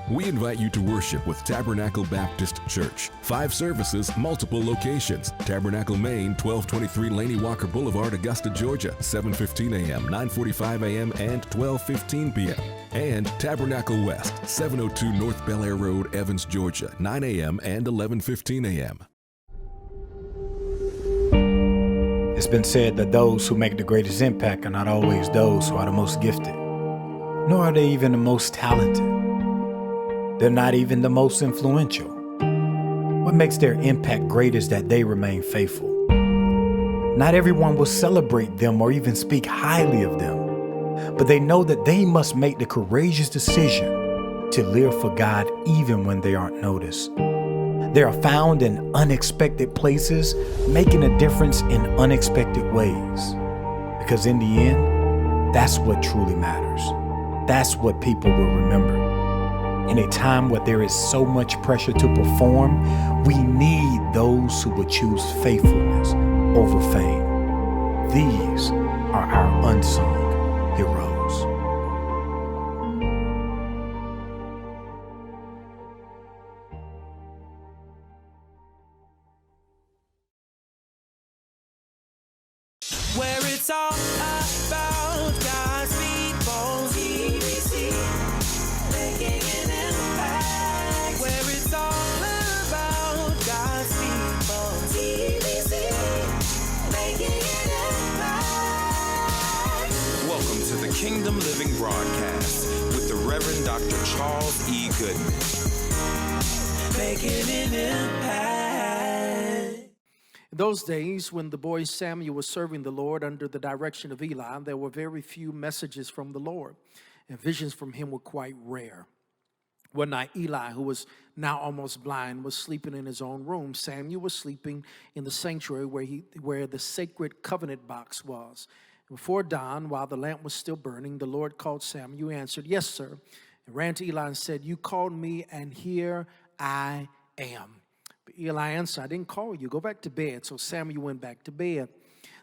We invite you to worship with Tabernacle Baptist Church. 5 services, multiple locations. Tabernacle, Maine, 1223 Laney Walker Boulevard, Augusta, Georgia, 7:15 a.m., 9:45 a.m., and 12:15 p.m. And Tabernacle West, 702 North Bel Air Road, Evans, Georgia, 9 a.m. and 11:15 a.m. It's been said that those who make the greatest impact are not always those who are the most gifted, nor are they even the most talented. They're not even the most influential. What makes their impact great is that they remain faithful. Not everyone will celebrate them or even speak highly of them, but they know that they must make the courageous decision to live for God even when they aren't noticed. They are found in unexpected places, making a difference in unexpected ways. Because in the end, that's what truly matters. That's what people will remember. In a time where there is so much pressure to perform, we need those who will choose faithfulness over fame. These are our unsung heroes. Where it's all about God's people. TBC, making an impact. Where it's all about God's people. TBC, making an impact. Welcome to the Kingdom Living Broadcast with the Reverend Dr. Charles E. Goodman. Making an impact. In those days, when the boy Samuel was serving the Lord under the direction of Eli, there were very few messages from the Lord, and visions from him were quite rare. One night, Eli, who was now almost blind, was sleeping in his own room. Samuel was sleeping in the sanctuary where the sacred covenant box was. Before dawn, while the lamp was still burning, the Lord called Samuel. He answered, "Yes, sir," and ran to Eli and said, "You called me, and here I am." But Eli answered, "I didn't call you. Go back to bed." So Samuel went back to bed.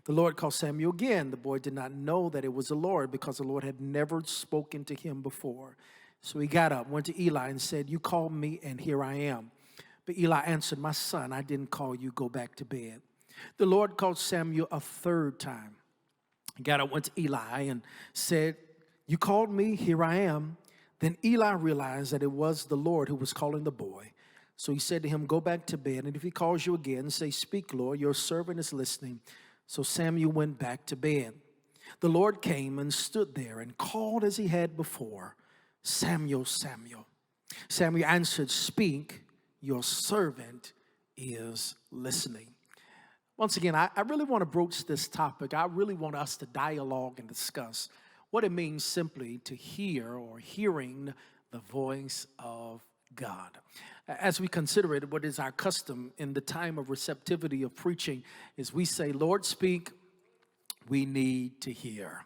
The Lord called Samuel again. The boy did not know that it was the Lord because the Lord had never spoken to him before. So he got up, went to Eli and said, "You called me, and here I am." But Eli answered, "My son, I didn't call you. Go back to bed." The Lord called Samuel a third time. He got up, went to Eli and said, "You called me, here I am." Then Eli realized that it was the Lord who was calling the boy. So he said to him, "Go back to bed, and if he calls you again, say, 'Speak, Lord, your servant is listening.'" So Samuel went back to bed. The Lord came and stood there and called as he had before, "Samuel, Samuel." Samuel answered, "Speak, your servant is listening." Once again, I really want to broach this topic. I really want us to dialogue and discuss what it means simply to hear or hearing the voice of God. As we consider it, what is our custom in the time of receptivity of preaching is we say, "Lord, speak, we need to hear."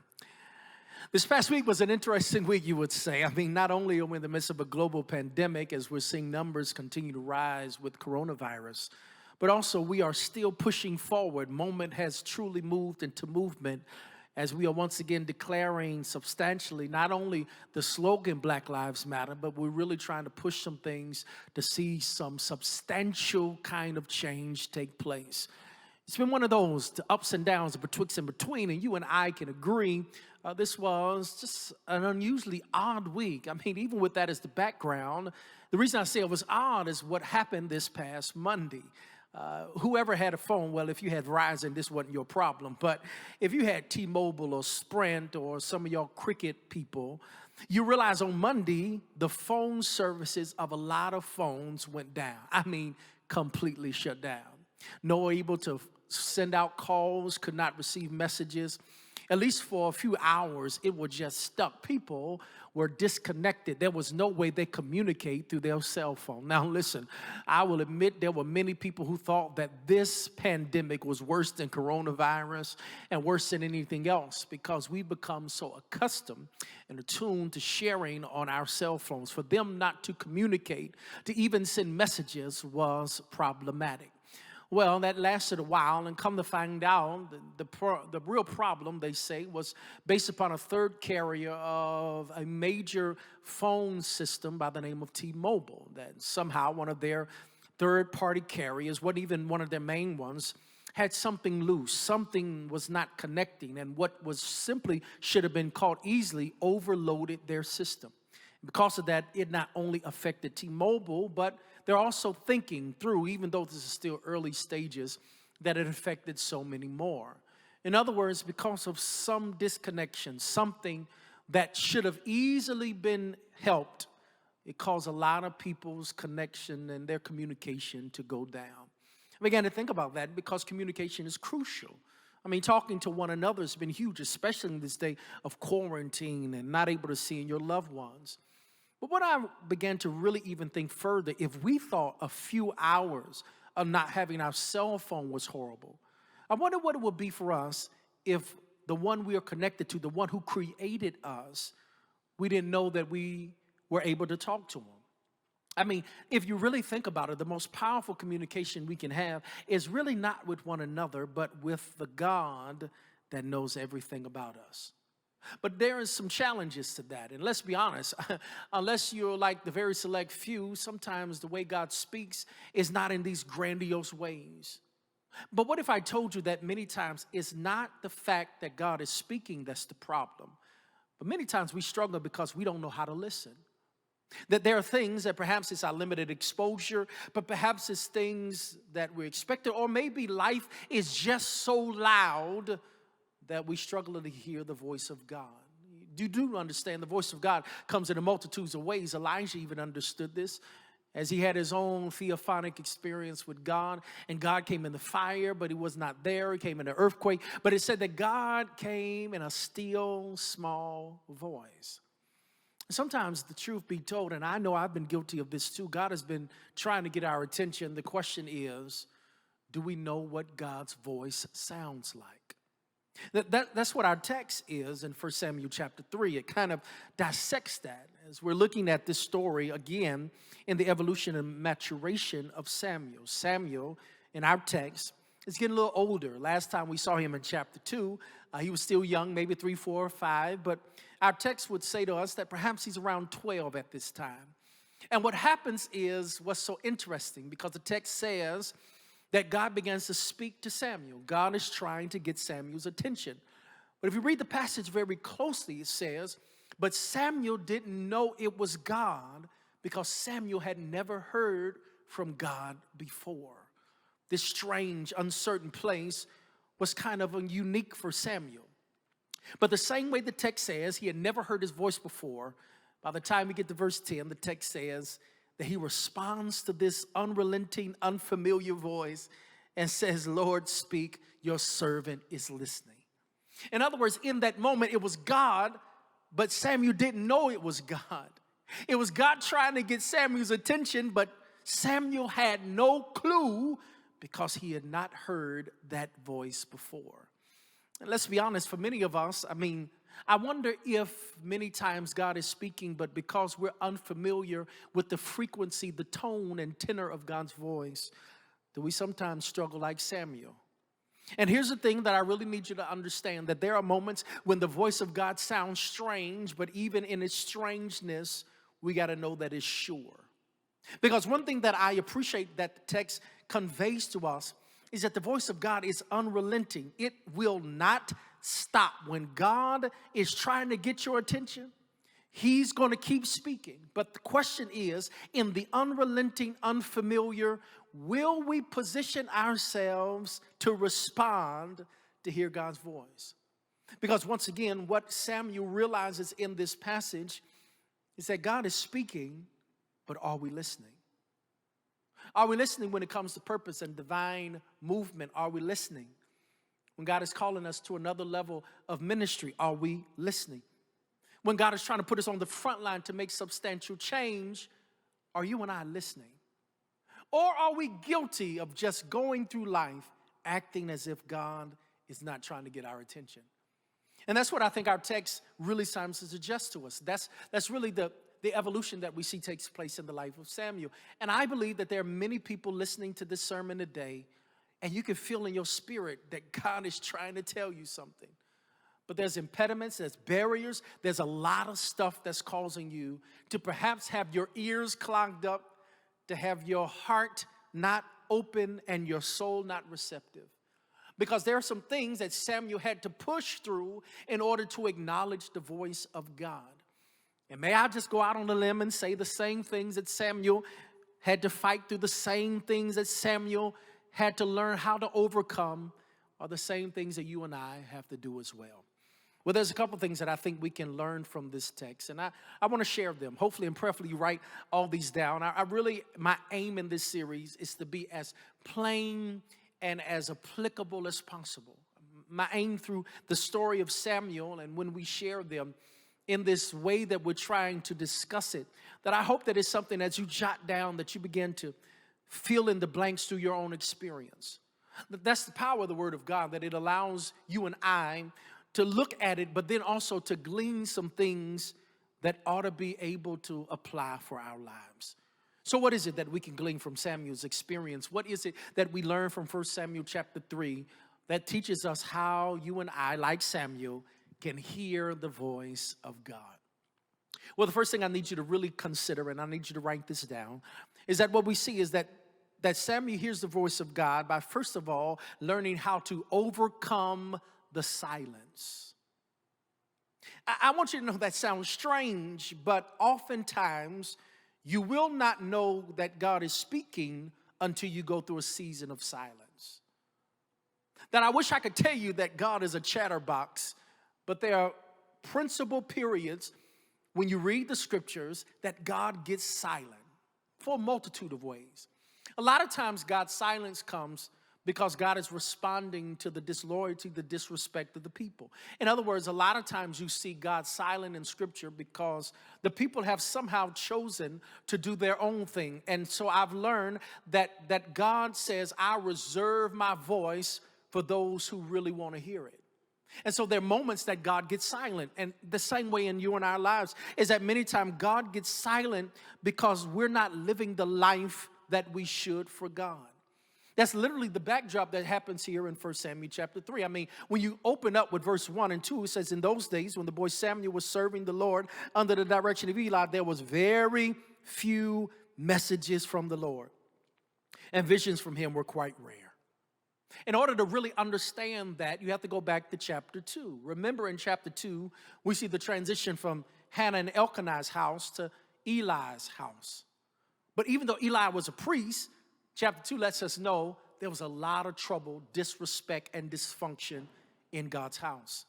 This past week was an interesting week, you would say. I mean, not only are we in the midst of a global pandemic as we're seeing numbers continue to rise with coronavirus, but also we are still pushing forward. Moment has truly moved into movement as we are once again declaring substantially not only the slogan Black Lives Matter, but we're really trying to push some things to see some substantial kind of change take place. It's been one of those ups and downs, betwixt and between, and you and I can agree this was just an unusually odd week. I mean, even with that as the background, the reason I say it was odd is what happened this past Monday. Whoever had a phone, well, if you had Verizon, this wasn't your problem. But if you had T-Mobile or Sprint or some of y'all cricket people, you realize on Monday, the phone services of a lot of phones went down. I mean, completely shut down. No able to send out calls, could not receive messages. At least for a few hours, it was just stuck. People were disconnected. There was no way they communicate through their cell phone. Now, listen, I will admit there were many people who thought that this pandemic was worse than coronavirus and worse than anything else because we've become so accustomed and attuned to sharing on our cell phones. For them not to communicate, to even send messages was problematic. Well, that lasted a while, and come to find out, the real problem, they say, was based upon a third carrier of a major phone system by the name of T-Mobile, that somehow one of their third-party carriers, wasn't even one of their main ones, had something loose. Something was not connecting, and what was simply should have been caught easily overloaded their system. Because of that, it not only affected T-Mobile, but they're also thinking through, even though this is still early stages, that it affected so many more. In other words, because of some disconnection, something that should have easily been helped, it caused a lot of people's connection and their communication to go down. I began to think about that because communication is crucial. I mean, talking to one another has been huge, especially in this day of quarantine and not able to see your loved ones. But what I began to really even think further, if we thought a few hours of not having our cell phone was horrible, I wonder what it would be for us if the one we are connected to, the one who created us, we didn't know that we were able to talk to him. I mean, if you really think about it, the most powerful communication we can have is really not with one another, but with the God that knows everything about us. But there is some challenges to that. And let's be honest, unless you're like the very select few, sometimes the way God speaks is not in these grandiose ways. But what if I told you that many times it's not the fact that God is speaking that's the problem, but many times we struggle because we don't know how to listen. That there are things that perhaps it's our limited exposure, but perhaps it's things that we're expected, or maybe life is just so loud that we struggle to hear the voice of God. You do understand the voice of God comes in a multitudes of ways. Elijah even understood this as he had his own theophanic experience with God, and God came in the fire, but he was not there. He came in an earthquake, but it said that God came in a still, small voice. Sometimes the truth be told, and I know I've been guilty of this too, God has been trying to get our attention. The question is, do we know what God's voice sounds like? That's what our text is in 1 Samuel chapter 3. It kind of dissects that as we're looking at this story again in the evolution and maturation of Samuel. Samuel, in our text, is getting a little older. Last time we saw him in chapter 2, he was still young, maybe 3, 4, or 5. But our text would say to us that perhaps he's around 12 at this time. And what happens is what's so interesting, because the text says that God begins to speak to Samuel. God is trying to get Samuel's attention. But if you read the passage very closely, it says, but Samuel didn't know it was God because Samuel had never heard from God before. This strange, uncertain place was kind of unique for Samuel. But the same way the text says he had never heard his voice before, by the time we get to verse 10, the text says that he responds to this unrelenting, unfamiliar voice and says, Lord, speak, your servant is listening. In other words, in that moment, it was God, but Samuel didn't know it was God. It was God trying to get Samuel's attention, but Samuel had no clue because he had not heard that voice before. And let's be honest, for many of us, I wonder if many times God is speaking, but because we're unfamiliar with the frequency, the tone and tenor of God's voice, that we sometimes struggle like Samuel. And here's the thing that I really need you to understand, that there are moments when the voice of God sounds strange, but even in its strangeness, we got to know that it's sure. Because one thing that I appreciate that the text conveys to us is that the voice of God is unrelenting. It will not stop. When God is trying to get your attention, he's going to keep speaking. But the question is, in the unrelenting, unfamiliar, will we position ourselves to respond to hear God's voice? Because once again, what Samuel realizes in this passage is that God is speaking, but are we listening? Are we listening when it comes to purpose and divine movement? Are we listening? When God is calling us to another level of ministry, are we listening? When God is trying to put us on the front line to make substantial change, are you and I listening? Or are we guilty of just going through life acting as if God is not trying to get our attention? And that's what I think our text really seems to suggest to us. That's really the evolution that we see takes place in the life of Samuel. And I believe that there are many people listening to this sermon today, and you can feel in your spirit that God is trying to tell you something. But there's impediments, there's barriers, there's a lot of stuff that's causing you to perhaps have your ears clogged up, to have your heart not open and your soul not receptive. Because there are some things that Samuel had to push through in order to acknowledge the voice of God. And may I just go out on a limb and say the same things that Samuel had to fight through, the same things that Samuel had to learn how to overcome are the same things that you and I have to do as well. Well, there's a couple things that I think we can learn from this text, and I want to share them. Hopefully and prayerfully you write all these down. My aim in this series is to be as plain and as applicable as possible. My aim through the story of Samuel and when we share them in this way that we're trying to discuss it, that I hope that it's something as you jot down that you begin to fill in the blanks through your own experience. That's the power of the Word of God, that it allows you and I to look at it, but then also to glean some things that ought to be able to apply for our lives. So what is it that we can glean from Samuel's experience? What is it that we learn from 1 Samuel chapter 3 that teaches us how you and I, like Samuel, can hear the voice of God? Well, the first thing I need you to really consider, and I need you to write this down, is that what we see is that Samuel hears the voice of God by, first of all, learning how to overcome the silence. I want you to know that sounds strange, but oftentimes you will not know that God is speaking until you go through a season of silence. That I wish I could tell you that God is a chatterbox, but there are principal periods when you read the scriptures that God gets silent for a multitude of ways. A lot of times God's silence comes because God is responding to the disloyalty, the disrespect of the people. In other words, a lot of times you see God silent in Scripture because the people have somehow chosen to do their own thing. And so I've learned that God says, I reserve my voice for those who really want to hear it. And so there are moments that God gets silent. And the same way in you and our lives is that many times God gets silent because we're not living the life that we should for God. That's literally the backdrop that happens here in 1 Samuel chapter 3. I mean, when you open up with verse 1 and 2, it says, in those days when the boy Samuel was serving the Lord under the direction of Eli, there was very few messages from the Lord. And visions from him were quite rare. In order to really understand that, you have to go back to chapter 2. Remember in chapter 2, we see the transition from Hannah and Elkanah's house to Eli's house. But even though Eli was a priest, chapter 2 lets us know there was a lot of trouble, disrespect, and dysfunction in God's house.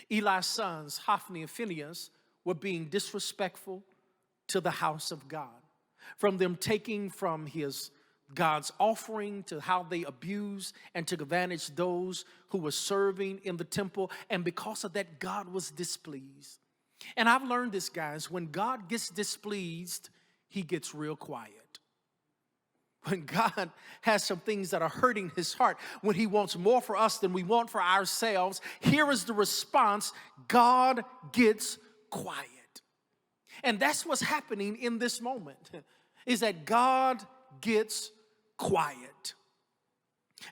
Eli's sons, Hophni and Phinehas, were being disrespectful to the house of God. From them taking from God's offering to how they abused and took advantage of those who were serving in the temple. And because of that, God was displeased. And I've learned this, guys, when God gets displeased, he gets real quiet. When God has some things that are hurting his heart, when he wants more for us than we want for ourselves, here is the response: God gets quiet. And that's what's happening in this moment, is that God gets quiet.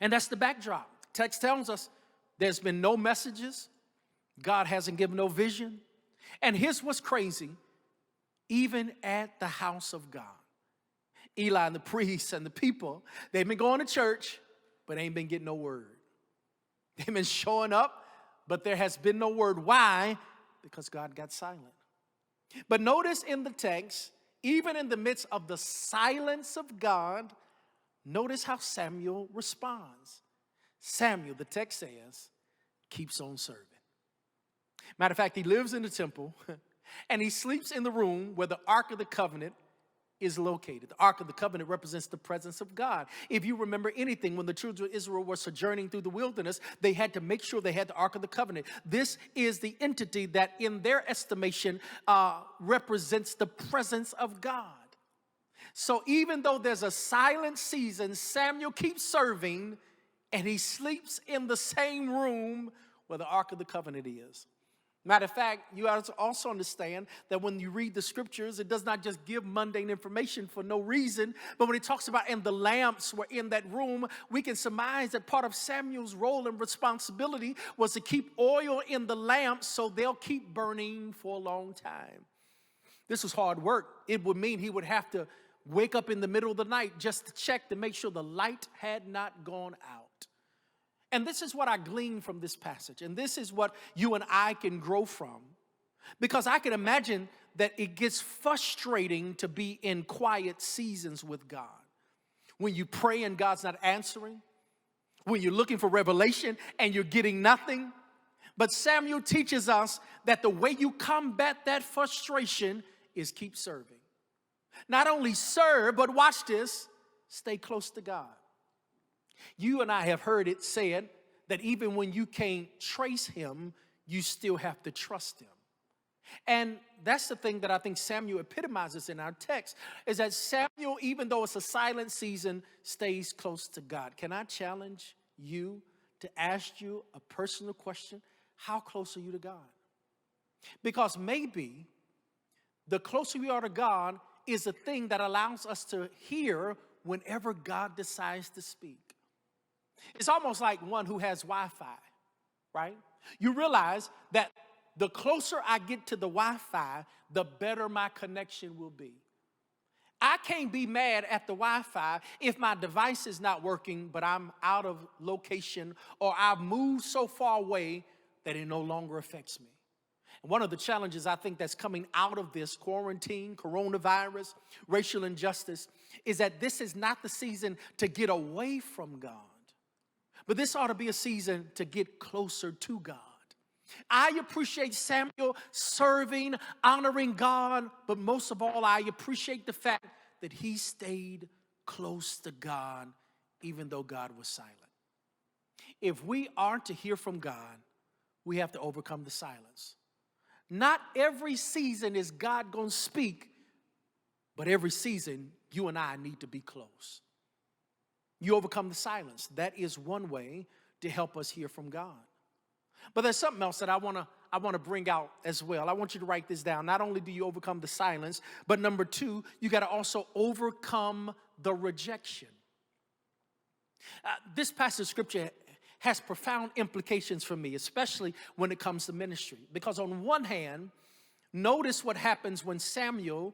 And that's the backdrop. The text tells us there's been no messages. God hasn't given no vision. And here's what's crazy. Even at the house of God, Eli and the priests and the people, they've been going to church, but ain't been getting no word. They've been showing up, but there has been no word. Why? Because God got silent. But notice in the text, even in the midst of the silence of God, notice how Samuel responds. Samuel, the text says, keeps on serving. Matter of fact, he lives in the temple, and he sleeps in the room where the Ark of the Covenant is located. The Ark of the Covenant represents the presence of God. If you remember anything, when the children of Israel were sojourning through the wilderness, they had to make sure they had the Ark of the Covenant. This is the entity that in their estimation represents the presence of God. So even though there's a silent season, Samuel keeps serving, and he sleeps in the same room where the Ark of the Covenant is. Matter of fact, you also understand that when you read the scriptures, it does not just give mundane information for no reason, but when it talks about and the lamps were in that room, we can surmise that part of Samuel's role and responsibility was to keep oil in the lamps so they'll keep burning for a long time. This was hard work. It would mean he would have to wake up in the middle of the night just to check to make sure the light had not gone out. And this is what I glean from this passage. And this is what you and I can grow from. Because I can imagine that it gets frustrating to be in quiet seasons with God. When you pray and God's not answering. When you're looking for revelation and you're getting nothing. But Samuel teaches us that the way you combat that frustration is keep serving. Not only serve, but watch this, stay close to God. You and I have heard it said that even when you can't trace him, you still have to trust him. And that's the thing that I think Samuel epitomizes in our text, is that Samuel, even though it's a silent season, stays close to God. Can I challenge you to ask you a personal question? How close are you to God? Because maybe the closer we are to God is a thing that allows us to hear whenever God decides to speak. It's almost like one who has Wi-Fi, right? You realize that the closer I get to the Wi-Fi, the better my connection will be. I can't be mad at the Wi-Fi if my device is not working, but I'm out of location or I've moved so far away that it no longer affects me. And one of the challenges I think that's coming out of this quarantine, coronavirus, racial injustice, is that this is not the season to get away from God. But this ought to be a season to get closer to God. I appreciate Samuel serving, honoring God, but most of all, I appreciate the fact that he stayed close to God, even though God was silent. If we are to hear from God, we have to overcome the silence. Not every season is God going to speak, but every season you and I need to be close. You overcome the silence. That is one way to help us hear from God. But there's something else that I want to bring out as well. I want you to write this down. Not only do you overcome the silence, but number two, you got to also overcome the rejection. This passage of scripture has profound implications for me, especially when it comes to ministry. Because on one hand, notice what happens when Samuel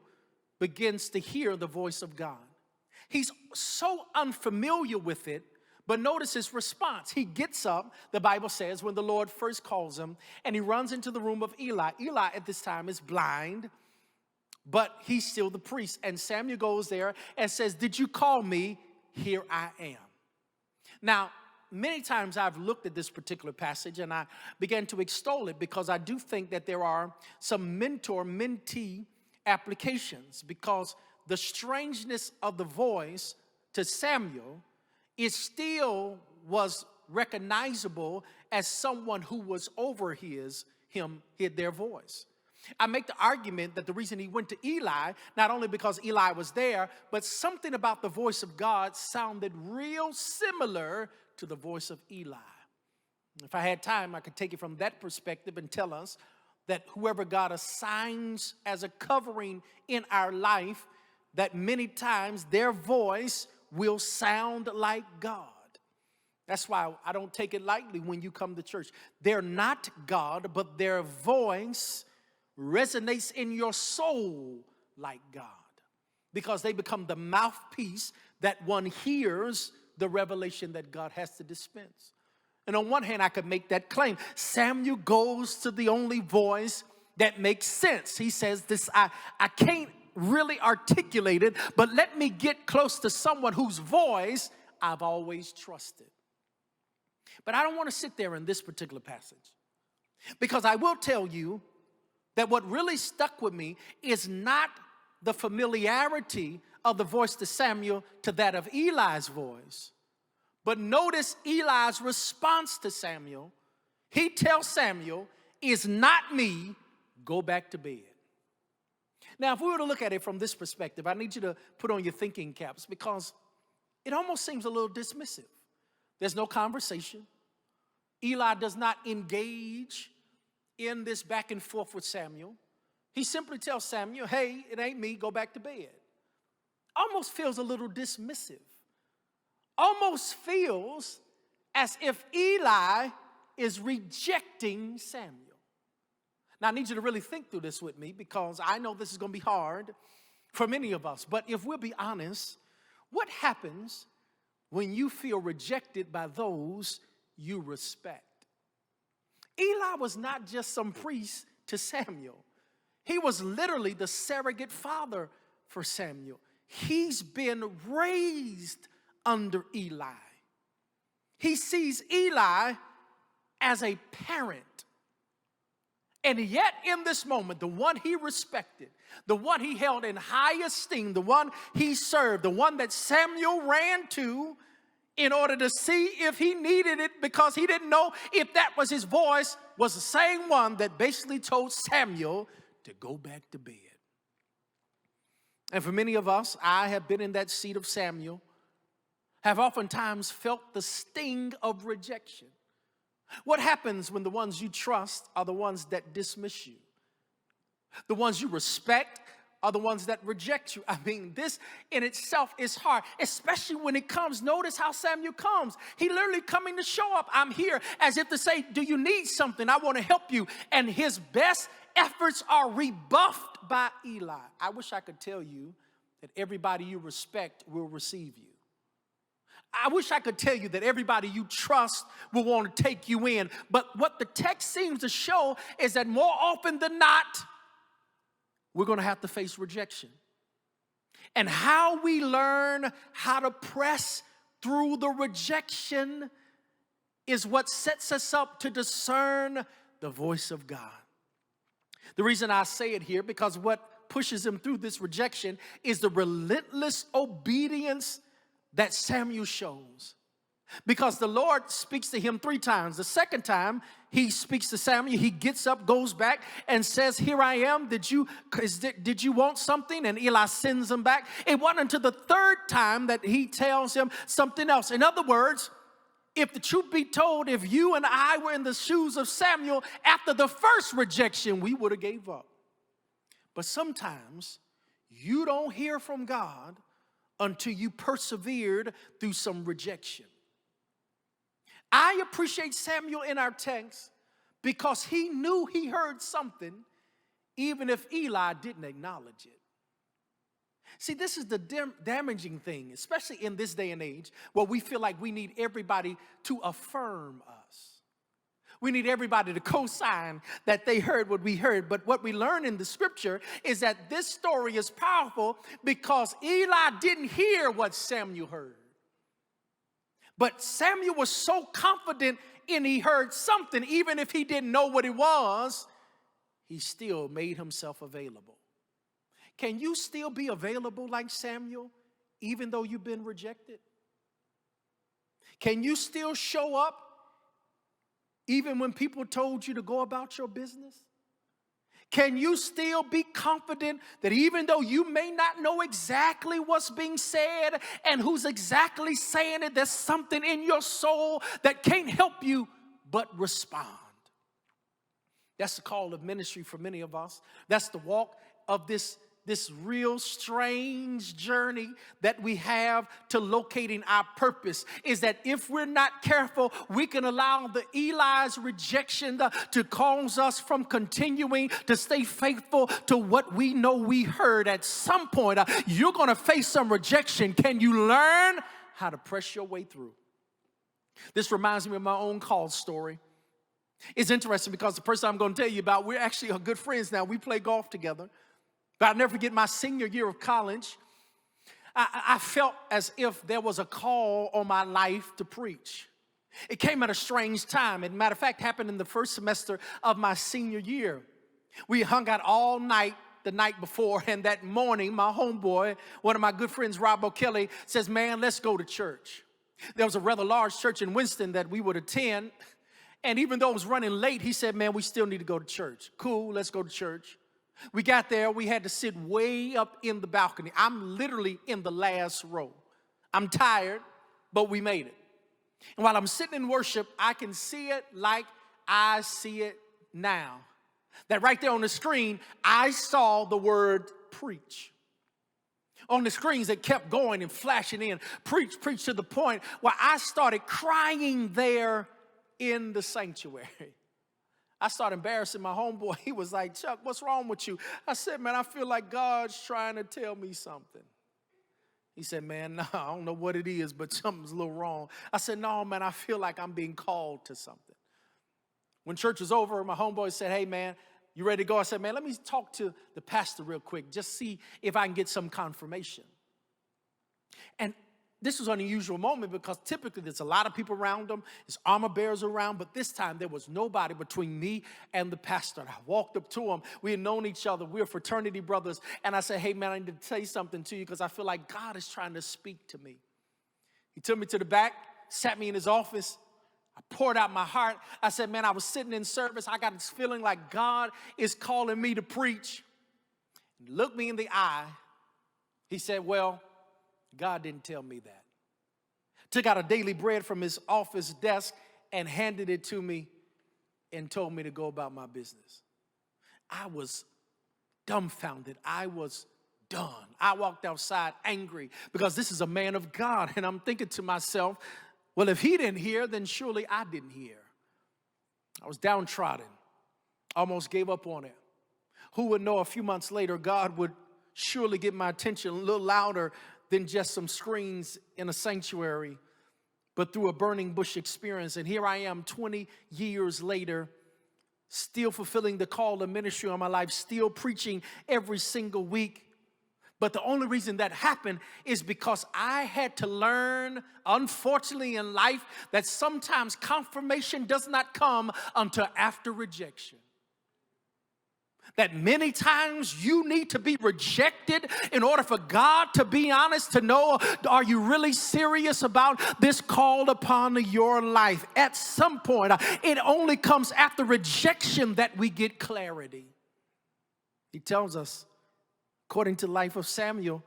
begins to hear the voice of God. He's so unfamiliar with it, but notice his response. He gets up, the Bible says, when the Lord first calls him, and he runs into the room of Eli. Eli at this time is blind, but he's still the priest. And Samuel goes there and says, "Did you call me? Here I am." Now, many times I've looked at this particular passage and I began to extol it because I do think that there are some mentor-mentee applications, because the strangeness of the voice to Samuel, it still was recognizable as someone who was over their voice. I make the argument that the reason he went to Eli, not only because Eli was there, but something about the voice of God sounded real similar to the voice of Eli. If I had time, I could take it from that perspective and tell us that whoever God assigns as a covering in our life, that many times their voice will sound like God. That's why I don't take it lightly when you come to church. They're not God, but their voice resonates in your soul like God, because they become the mouthpiece that one hears the revelation that God has to dispense. And on one hand, I could make that claim. Samuel goes to the only voice that makes sense. He says this, I can't really articulate it, but let me get close to someone whose voice I've always trusted. But I don't want to sit there in this particular passage, because I will tell you that what really stuck with me is not the familiarity of the voice to Samuel to that of Eli's voice. But notice Eli's response to Samuel. He tells Samuel, "It's not me, go back to bed." Now, if we were to look at it from this perspective, I need you to put on your thinking caps, because it almost seems a little dismissive. There's no conversation. Eli does not engage in this back and forth with Samuel. He simply tells Samuel, hey, it ain't me, go back to bed. Almost feels a little dismissive. Almost feels as if Eli is rejecting Samuel. Now, I need you to really think through this with me because I know this is going to be hard for many of us. But if we'll be honest, what happens when you feel rejected by those you respect? Eli was not just some priest to Samuel. He was literally the surrogate father for Samuel. He's been raised under Eli. He sees Eli as a parent. And yet in this moment, the one he respected, the one he held in high esteem, the one he served, the one that Samuel ran to in order to see if he needed it because he didn't know if that was his voice, was the same one that basically told Samuel to go back to bed. And for many of us, I have been in that seat of Samuel, have oftentimes felt the sting of rejection. What happens when the ones you trust are the ones that dismiss you? The ones you respect are the ones that reject you. I mean, this in itself is hard, especially when it comes. Notice how Samuel comes. He literally coming to show up. I'm here as if to say, do you need something? I want to help you. And his best efforts are rebuffed by Eli. I wish I could tell you that everybody you respect will receive you. I wish I could tell you that everybody you trust will want to take you in. But what the text seems to show is that more often than not, we're going to have to face rejection. And how we learn how to press through the rejection is what sets us up to discern the voice of God. The reason I say it here, because what pushes him through this rejection is the relentless obedience that Samuel shows. Because the Lord speaks to him 3 times. The second time he speaks to Samuel, he gets up, goes back, and says, here I am. Did you want something? And Eli sends him back. It wasn't until the 3rd time that he tells him something else. In other words, if the truth be told, if you and I were in the shoes of Samuel after the first rejection, we would have gave up. But sometimes you don't hear from God until you persevered through some rejection. I appreciate Samuel in our text because he knew he heard something even if Eli didn't acknowledge it. See, this is the damaging thing, especially in this day and age where we feel like we need everybody to affirm us. We need everybody to co-sign that they heard what we heard. But what we learn in the scripture is that this story is powerful because Eli didn't hear what Samuel heard. But Samuel was so confident in he heard something, even if he didn't know what it was, he still made himself available. Can you still be available like Samuel, even though you've been rejected? Can you still show up even when people told you to go about your business? Can you still be confident that even though you may not know exactly what's being said and who's exactly saying it, there's something in your soul that can't help you but respond? That's the call of ministry for many of us. That's the walk of this real strange journey that we have to locating our purpose, is that if we're not careful, we can allow the Eli's rejection to cause us from continuing to stay faithful to what we know we heard. At some point, you're going to face some rejection. Can you learn how to press your way through? This reminds me of my own call story. It's interesting because the person I'm going to tell you about, we're actually good friends now. We play golf together. But I'll never forget my senior year of college. I felt as if there was a call on my life to preach. It came at a strange time. As a matter of fact, happened in the first semester of my senior year. We hung out all night the night before, and that morning, my homeboy, one of my good friends, Rob O'Kelly, says, man, let's go to church. There was a rather large church in Winston that we would attend, and even though it was running late, he said, man, we still need to go to church. Cool, let's go to church. We got there, we had to sit way up in the balcony. I'm literally in the last row. I'm tired, but we made it. And while I'm sitting in worship, I can see it like I see it now. that right there on the screen, I saw the word preach. On the screens, it kept going and flashing in. Preach, preach, to the point where I started crying there in the sanctuary. I started embarrassing my homeboy. He was like, Chuck, what's wrong with you? I said, man, I feel like God's trying to tell me something. He said, man, no, I don't know what it is, but something's a little wrong. I said, no, man, I feel like I'm being called to something. When church was over, my homeboy said, hey, man, you ready to go? I said, man, let me talk to the pastor real quick, just see if I can get some confirmation. And this was an unusual moment because typically there's a lot of people around them. There's armor bearers around, but this time there was nobody between me and the pastor. I walked up to him. We had known each other. We were fraternity brothers. And I said, hey, man, I need to say something to you because I feel like God is trying to speak to me. He took me to the back, sat me in his office. I poured out my heart. I said, man, I was sitting in service. I got this feeling like God is calling me to preach. He looked me in the eye. He said, well, God didn't tell me that. Took out a daily bread from his office desk and handed it to me and told me to go about my business. I was dumbfounded. I was done. I walked outside angry because this is a man of God. And I'm thinking to myself, well, if he didn't hear, then surely I didn't hear. I was downtrodden, almost gave up on it. Who would know a few months later, God would surely get my attention a little louder than just some screens in a sanctuary, but through a burning bush experience. And here I am 20 years later, still fulfilling the call of ministry on my life, still preaching every single week. But the only reason that happened is because I had to learn, unfortunately in life, that sometimes confirmation does not come until after rejection. That many times you need to be rejected in order for God to be honest, to know, are you really serious about this call upon your life? At some point, it only comes after rejection that we get clarity. He tells us, according to the life of Samuel,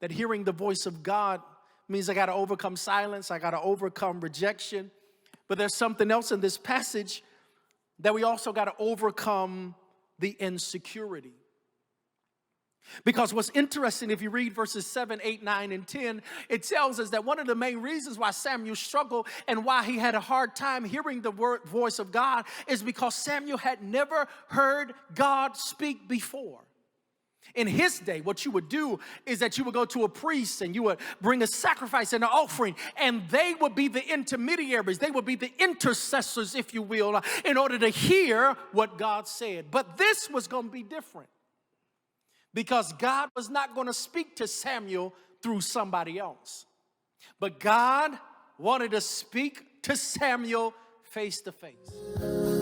that hearing the voice of God means I got to overcome silence, I got to overcome rejection. But there's something else in this passage that we also got to overcome the insecurity. Because what's interesting, if you read verses 7, 8, 9, and 10, it tells us that one of the main reasons why Samuel struggled and why he had a hard time hearing the voice of God is because Samuel had never heard God speak before. In his day, what you would do is that you would go to a priest and you would bring a sacrifice and an offering, and they would be the intermediaries. They would be the intercessors, if you will, in order to hear what God said. But this was going to be different because God was not going to speak to Samuel through somebody else. But God wanted to speak to Samuel face to face.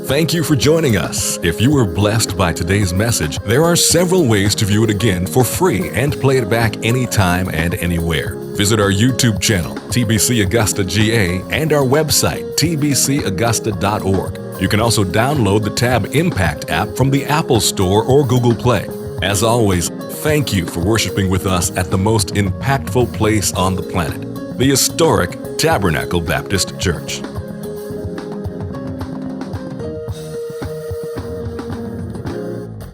Thank you for joining us. If you were blessed by today's message, there are several ways to view it again for free and play it back anytime and anywhere. Visit our YouTube channel, TBC Augusta GA, and our website, tbcaugusta.org. You can also download the Tab Impact app from the Apple Store or Google Play. As always, thank you for worshiping with us at the most impactful place on the planet, the historic Tabernacle Baptist Church.